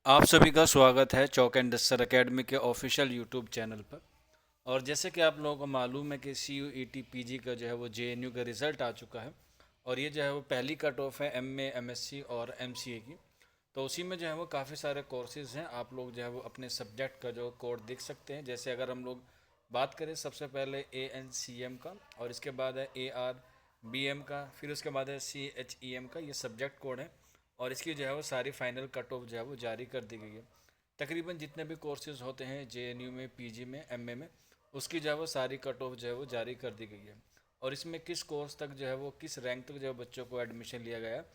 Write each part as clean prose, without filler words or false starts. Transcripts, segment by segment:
आप सभी का स्वागत है चौक एंड डस्टर एकेडमी के ऑफिशियल यूट्यूब चैनल पर। और जैसे कि आप लोगों को मालूम है कि C U E T P G का जो है वो जे एन यू का रिज़ल्ट आ चुका है। और ये जो है वो पहली कट ऑफ है M A M S C और एम सी ए की। तो उसी में जो है वो काफ़ी सारे कोर्सेज़ हैं। आप लोग जो है वो अपने सब्जेक्ट का जो कोड देख सकते हैं। जैसे अगर हम लोग बात करें सबसे पहले ए एन सी एम का, और इसके बाद है ए आर बी एम का, फिर उसके बाद है सी एच ई एम का, ये सब्जेक्ट कोड है। और इसकी जो है वो सारी फाइनल कट ऑफ जो है वो जारी कर दी गई है। तकरीबन जितने भी कोर्सेज होते हैं जे एन यू में, पी जी में, एम ए में, उसकी जो है वो सारी कट ऑफ जो है वो जारी कर दी गई है। और इसमें किस कोर्स तक जो है वो किस रैंक तक जो है बच्चों को एडमिशन लिया गया है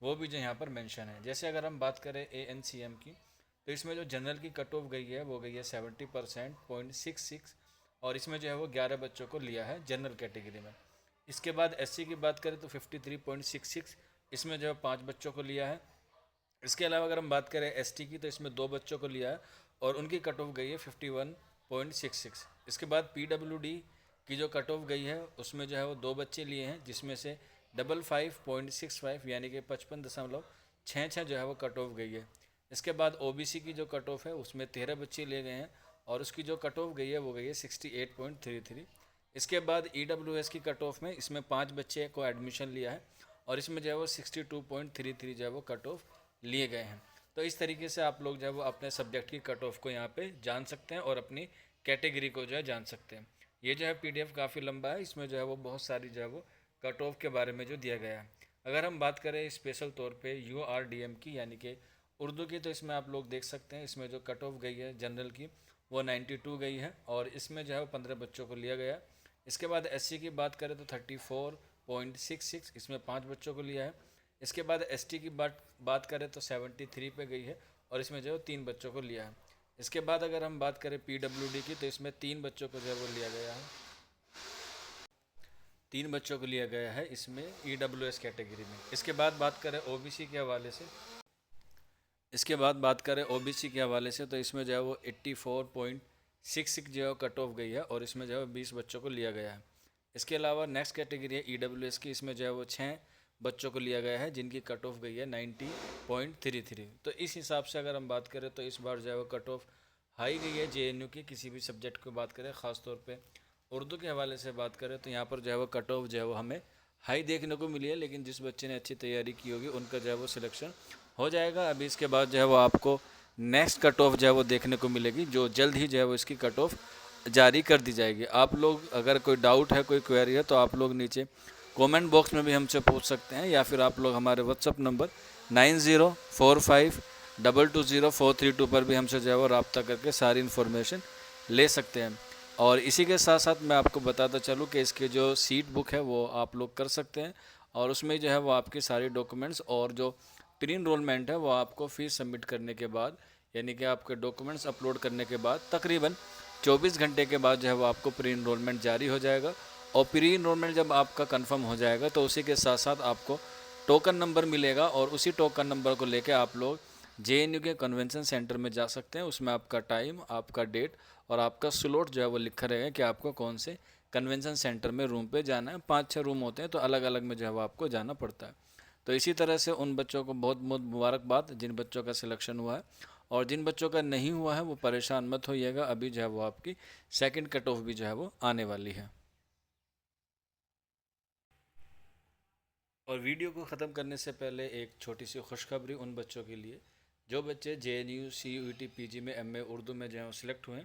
वो भी जो यहाँ पर मेंशन है। जैसे अगर हम बात करें ए एन सी एम की, तो इसमें जो जनरल की कट ऑफ गई है वो गई है 70% .66। और इसमें जो है वो 11 बच्चों को लिया है जनरल कैटेगरी में। इसके बाद एस सी की बात करें तो 53.66, इसमें जो है 5 बच्चों को लिया है। इसके अलावा अगर हम बात करें एसटी की, तो इसमें 2 बच्चों को लिया है और उनकी कट ऑफ गई है 51.66। इसके बाद पीडब्ल्यूडी की जो कट ऑफ गई है उसमें जो है वो 2 बच्चे लिए हैं, जिसमें से 55.65 यानी कि 55.66 जो है वो कट ऑफ गई है। इसके बाद ओबीसी की जो कट ऑफ है उसमें 13 बच्चे लिए गए हैं और उसकी जो कट ऑफ गई है वो गई है 68.33। इसके बाद ईडब्ल्यूएस की कट ऑफ में इसमें 5 बच्चे को एडमिशन लिया है और इसमें जो है वो 62.33 जो है वो कट ऑफ लिए गए हैं। तो इस तरीके से आप लोग जो है वो अपने सब्जेक्ट की कट ऑफ को यहाँ पे जान सकते हैं और अपनी कैटेगरी को जो है जान सकते हैं। ये जो है पीडीएफ काफ़ी लंबा है, इसमें जो है वो बहुत सारी जो है वो कट ऑफ के बारे में जो दिया गया है। अगर हम बात करें स्पेशल तौर पे यू आर डी एम की यानी कि उर्दू की, तो इसमें आप लोग देख सकते हैं इसमें जो कट ऑफ गई है जनरल की वो 92 गई है और इसमें जो है वो 15 बच्चों को लिया गया। इसके बाद एससी की बात करें तो 34.66, इसमें 5 बच्चों को लिया है। इसके बाद एसटी की बात करें तो 73 पे गई है और इसमें जो है 3 बच्चों को लिया है। इसके बाद अगर हम बात करें पीडब्ल्यूडी की, तो इसमें 3 बच्चों को जो है वो लिया गया है। 3 बच्चों को लिया गया है इसमें ईडब्ल्यूएस कैटेगरी में। इसके बाद बात करें ओबीसी के हवाले से, तो इसमें जो है वो 84.66 जो है कट ऑफ गई है और इसमें जो है 20 बच्चों को लिया गया है। इसके अलावा नेक्स्ट कैटेगरी है ईडब्ल्यूएस की, इसमें जो है वो 6 बच्चों को लिया गया है जिनकी कट ऑफ गई है 90.33। तो इस हिसाब से अगर हम बात करें तो इस बार जो है वो कट ऑफ हाई गई है जेएनयू की। किसी भी सब्जेक्ट की बात करें, ख़ासतौर पे उर्दू के हवाले से बात करें, तो यहाँ पर जो है वो कट ऑफ जो है वो हमें हाई देखने को मिली है। लेकिन जिस बच्चे ने अच्छी तैयारी की होगी उनका जो है वो सिलेक्शन हो जाएगा। अभी इसके बाद जो है वो आपको नेक्स्ट कट ऑफ जो है वो देखने को मिलेगी, जो जल्द ही जो है वो इसकी कट ऑफ जारी कर दी जाएगी। आप लोग अगर कोई डाउट है, कोई क्वेरी है, तो आप लोग नीचे कमेंट बॉक्स में भी हमसे पूछ सकते हैं, या फिर आप लोग हमारे व्हाट्सअप नंबर 9045220432 पर भी हमसे जो है वो रब्ता करके सारी इन्फॉर्मेशन ले सकते हैं। और इसी के साथ साथ मैं आपको बताता चलूँ कि इसकी जो सीट बुक है वो आप लोग कर सकते हैं और उसमें जो है वो आपकी सारी डॉक्यूमेंट्स और जो प्री इनरोलमेंट है वो आपको फीस सबमिट करने के बाद, यानी कि आपके डॉक्यूमेंट्स अपलोड करने के बाद तकरीबन 24 घंटे के बाद जो है वो आपको प्री इनरोलमेंट जारी हो जाएगा। और प्री इनरोलमेंट जब आपका कंफर्म हो जाएगा तो उसी के साथ साथ आपको टोकन नंबर मिलेगा और उसी टोकन नंबर को लेकर आप लोग जेएनयू के कन्वेंशन सेंटर में जा सकते हैं। उसमें आपका टाइम, आपका डेट और आपका स्लॉट जो है वो लिखा रहेगा कि आपको कौन से कन्वेंशन सेंटर में रूम पे जाना है। 5-6 रूम होते हैं तो अलग अलग में जो है वो आपको जाना पड़ता है। तो इसी तरह से उन बच्चों को बहुत बहुत मुबारकबाद जिन बच्चों का सिलेक्शन हुआ है, और जिन बच्चों का नहीं हुआ है वो परेशान मत होइएगा। अभी जो है वो आपकी सेकंड कट ऑफ भी जो है वो आने वाली है। और वीडियो को ख़त्म करने से पहले एक छोटी सी खुशखबरी उन बच्चों के लिए जो बच्चे JNU CUET PG में MA उर्दू में जो है सिलेक्ट हुए।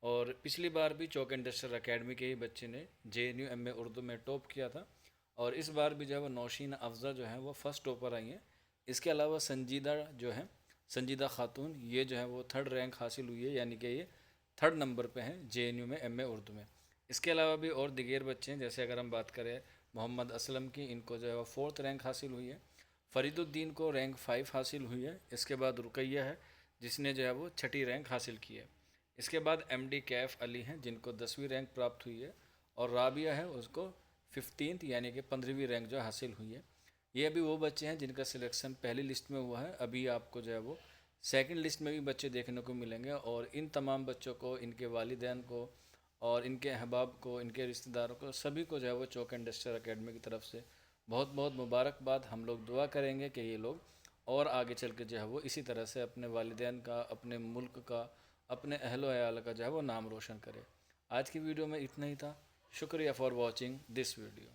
और पिछली बार भी चौक इंडस्ट्रियल एकेडमी के ही बच्चे ने JNU MA उर्दू में टॉप किया था और इस बार भी जो है वो नौशीन अफजा जो है वो फर्स्ट टॉपर आई हैं। इसके अलावा संजीदा जो है, संजीदा खातून, ये जो है वो थर्ड रैंक हासिल हुई है, यानी कि ये थर्ड नंबर पे हैं JNU में MA उर्दू में। इसके अलावा भी और दिगेर बच्चे हैं, जैसे अगर हम बात करें मोहम्मद असलम की, इनको जो है वो फोर्थ रैंक हासिल हुई है। फरीदुद्दीन को रैंक 5 हासिल हुई है। इसके बाद रुकैया है जिसने जो है वो छठी रैंक हासिल की है। इसके बाद MD कैफ अली हैं जिनको 10वीं रैंक प्राप्त हुई है। और राबिया है, उसको 15th यानी कि 15वीं रैंक जो हासिल हुई है। ये अभी वो बच्चे हैं जिनका सिलेक्शन पहली लिस्ट में हुआ है। अभी आपको जो है वो सेकंड लिस्ट में भी बच्चे देखने को मिलेंगे और इन तमाम बच्चों को, इनके वालिदैन को और इनके अहबाब को, इनके रिश्तेदारों को, सभी को जो है वो चौक इंडस्ट्रियल एकेडमी की तरफ से बहुत बहुत मुबारकबाद। हम लोग दुआ करेंगे कि ये लोग और आगे चल के जो है वो इसी तरह से अपने वालिदैन का, अपने मुल्क का, अपने अहलो अयाल का जो है वो नाम रोशन करे। आज की वीडियो में इतना ही था। शुक्रिया फॉर वॉचिंग दिस वीडियो।